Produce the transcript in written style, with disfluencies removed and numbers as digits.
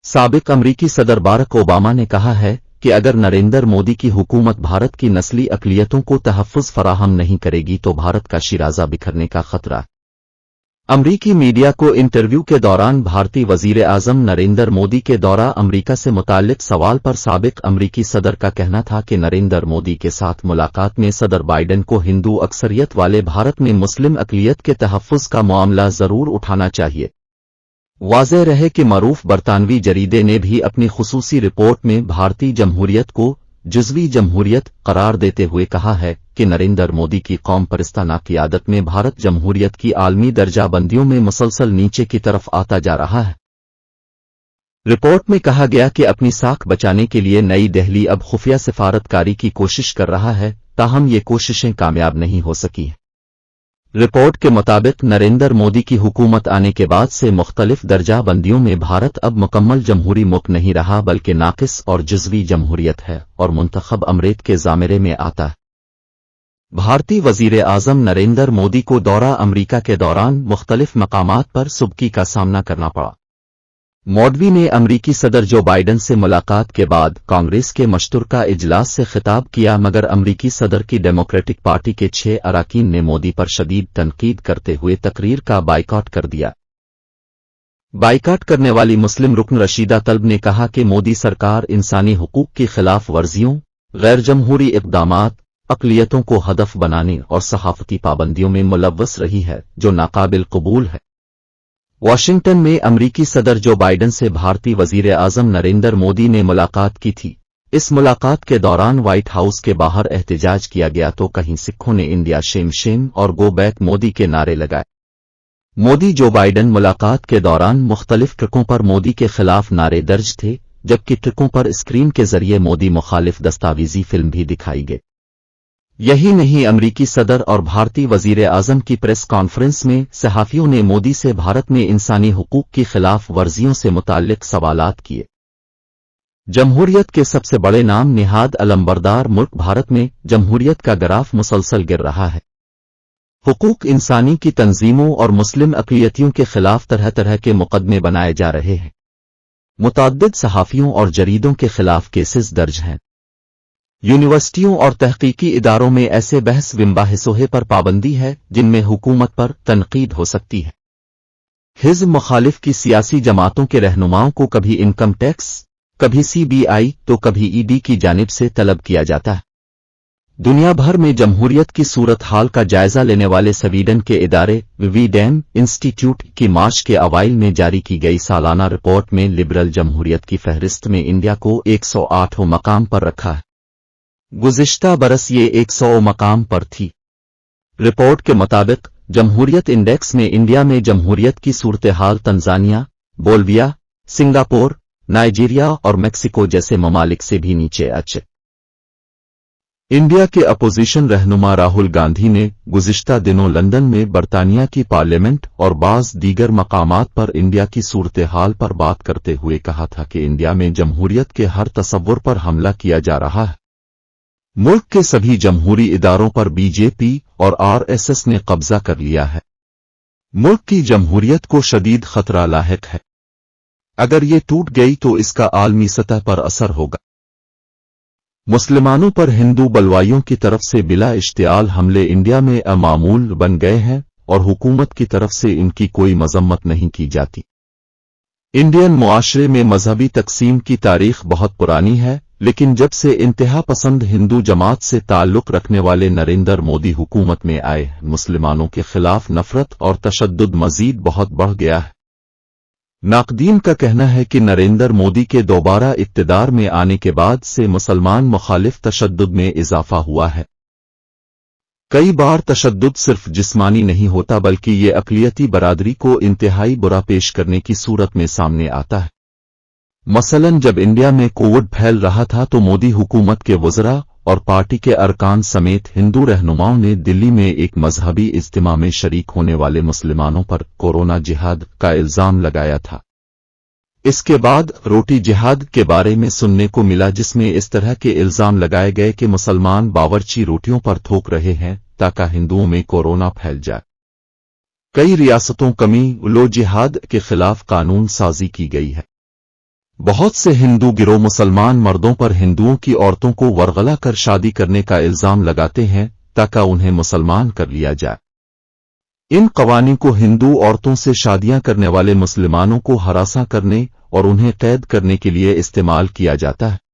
साबिक अमरीकी सदर बारक ओबामा ने कहा है कि अगर नरेंद्र मोदी की हुकूमत भारत की नस्ली अक़लियतों को तहफ़्फ़ुज़ फराहम नहीं करेगी तो भारत का शिराज़ा बिखरने का खतरा। अमरीकी मीडिया को इंटरव्यू के दौरान भारतीय वज़ीर आज़म नरेंद्र मोदी के दौरा अमरीका से मुताल्लिक़ सवाल पर साबिक अमरीकी सदर का कहना था कि नरेंद्र मोदी के साथ मुलाकात में सदर बाइडेन को हिंदू अक्सरियत वाले भारत में मुस्लिम अक़लियत के तहफ़्फ़ुज़ का मामला ज़रूर उठाना चाहिए। वाज़ेह रहे कि मरूफ बरतानवी जरीदे ने भी अपनी खुसूसी रिपोर्ट में भारतीय जमहूरियत को जुज़वी जमहूरियत करार देते हुए कहा है कि नरेंद्र मोदी की कौम परस्ताना क़ियादत में भारत जमहूरियत की आलमी दर्जाबंदियों में मुसलसल नीचे की तरफ आता जा रहा है। रिपोर्ट में कहा गया कि अपनी साख बचाने के लिए नई दिल्ली अब खुफिया सिफारतकारी की कोशिश कर रहा है, ताहम ये कोशिशें कामयाब नहीं हो सकी। रिपोर्ट के मुताबिक नरेंद्र मोदी की हुकूमत आने के बाद से मुख्तलिफ दर्जाबंदियों में भारत अब मुकम्मल जमहूरी मुल्क नहीं रहा बल्कि नाकिस और जुज़वी जमहूरियत है और मुंतखब अमरीत के ज़ामिरे में आता है। भारतीय वज़ीर आज़म नरेंद्र मोदी को दौरा अमरीका के दौरान मुख्तलिफ मकामात पर सुबकी का सामना करना पड़ा। मौडवी ने अमरीकी सदर जो बाइडेन से मुलाकात के बाद कांग्रेस के मशतरका इजलास से खिताब किया, मगर अमरीकी सदर की डेमोक्रेटिक पार्टी के 6 अरकान ने मोदी पर शदीद तनकीद करते हुए तकरीर का बाइकॉट कर दिया। बाइकॉट करने वाली मुस्लिम रुकन रशीदा तलब ने कहा कि मोदी सरकार इंसानी हुकूक की खिलाफ वर्जियों, गैर जमहूरी इक़दामात, अक़लियतों को हदफ बनाने और सहाफ़ती पाबंदियों में मुलव्वस रही है, जो नाकाबिल कबूल है। वाशिंगटन में अमरीकी सदर जो बाइडेन से भारतीय वज़ीर आज़म नरेंद्र मोदी ने मुलाकात की थी। इस मुलाकात के दौरान व्हाइट हाउस के बाहर एहतजाज किया गया तो कहीं सिखों ने इंडिया शेम शेम और गो बैक मोदी के नारे लगाए। मोदी जो बाइडेन मुलाकात के दौरान मुख्तलिफ ट्रकों पर मोदी के खिलाफ नारे दर्ज थे, जबकि ट्रकों पर स्क्रीन के जरिए मोदी मुखालिफ दस्तावेजी फिल्म भी दिखाई गई। यही नहीं, अमरीकी सदर और भारतीय वज़ीर आज़म की प्रेस कॉन्फ्रेंस में सहाफ़ियों ने मोदी से भारत में इंसानी हुकूक की खिलाफ वर्जियों से मुताल्लिक़ सवालात किए। जमहूरियत के सबसे बड़े नाम निहाद अलंबरदार मुल्क भारत में जमहूरियत का ग्राफ मुसलसल गिर रहा है। हुकूक इंसानी की तंजीमों और मुस्लिम अक़लियतियों के खिलाफ तरह तरह के मुकदमे बनाए जा रहे हैं। मुतअद्दिद सहाफ़ियों और जरीदों के खिलाफ केसेस दर्ज हैं। यूनिवर्सिटियों और तहकीकी इदारों में ऐसे बहस विम्बाहिसोहे पर पाबंदी है जिनमें हुकूमत पर तनकीद हो सकती है। हिज़्ब मुखालिफ की सियासी जमातों के रहनुमाओं को कभी इनकम टैक्स, कभी CBI तो कभी ED की जानिब से तलब किया जाता है। दुनिया भर में जमहूरियत की सूरत हाल का जायजा लेने वाले स्वीडन के इदारे विवीडेम इंस्टीट्यूट की मार्च के अवाइल में जारी की गई सालाना रिपोर्ट में लिबरल जमहूरियत की फहरिस्त में इंडिया को 108वें मकाम पर रखा है। गुज़िश्ता बरस ये 100 मकाम पर थी। रिपोर्ट के मुताबिक जमहूरियत इंडेक्स में इंडिया में जमहूरियत की सूरत हाल तंजानिया, बोल्विया, सिंगापुर, नाइजीरिया और मेक्सिको जैसे ममालिक से भी नीचे अच्छे। इंडिया के अपोजिशन रहनुमा राहुल गांधी ने गुज़िश्ता दिनों लंदन में बरतानिया की पार्लियामेंट और बाज़ दीगर मकामात पर इंडिया की सूरत हाल पर बात करते हुए कहा था कि इंडिया में जमहूरियत के हर तसव्वुर पर हमला किया जा रहा है। मुल्क के सभी जमहूरी इदारों पर BJP और RSS ने कब्जा कर लिया है। मुल्क की जमहूरियत को शदीद खतरा लाहिक है। अगर ये टूट गई तो इसका आलमी सतह पर असर होगा। मुसलमानों पर हिंदू बलवाइयों की तरफ से बिला इश्तियाल हमले इंडिया में अमामूल बन गए हैं और हुकूमत की तरफ से इनकी कोई मजम्मत नहीं की जाती। इंडियन मुआशरे में मजहबी तकसीम की तारीख बहुत पुरानी है, लेकिन जब से इंतहा पसंद हिंदू जमात से ताल्लुक़ रखने वाले नरेंद्र मोदी हुकूमत में आए, मुसलमानों के खिलाफ नफरत और तशद्दुद मजीद बहुत बढ़ गया है। नाक़दीन का कहना है कि नरेंद्र मोदी के दोबारा इक़्तिदार में आने के बाद से मुसलमान मुखालिफ तशद्दुद में इजाफा हुआ है। कई बार तशद्दुद सिर्फ जिस्मानी नहीं होता बल्कि ये अक़लियती बरादरी को इंतहाई बुरा पेश करने की सूरत में सामने आता है। मसलन जब इंडिया में कोविड फैल रहा था तो मोदी हुकूमत के वज़रा और पार्टी के अरकान समेत हिंदू रहनुमाओं ने दिल्ली में एक मजहबी इज्तिमा में शरीक होने वाले मुसलमानों पर कोरोना जिहाद का इल्जाम लगाया था। इसके बाद रोटी जिहाद के बारे में सुनने को मिला, जिसमें इस तरह के इल्जाम लगाए गए कि मुसलमान बावर्ची रोटियों पर थोक रहे हैं ताकि हिंदुओं में कोरोना फैल जाए। कई रियासतों कमी उलो जिहाद के खिलाफ कानून साजी की गई है। بہت سے ہندو گروہ مسلمان مردوں پر ہندوؤں کی عورتوں کو ورغلا کر شادی کرنے کا الزام لگاتے ہیں تاکہ انہیں مسلمان کر لیا جائے۔ ان قوانین کو ہندو عورتوں سے شادیاں کرنے والے مسلمانوں کو ہراساں کرنے اور انہیں قید کرنے کے لیے استعمال کیا جاتا ہے۔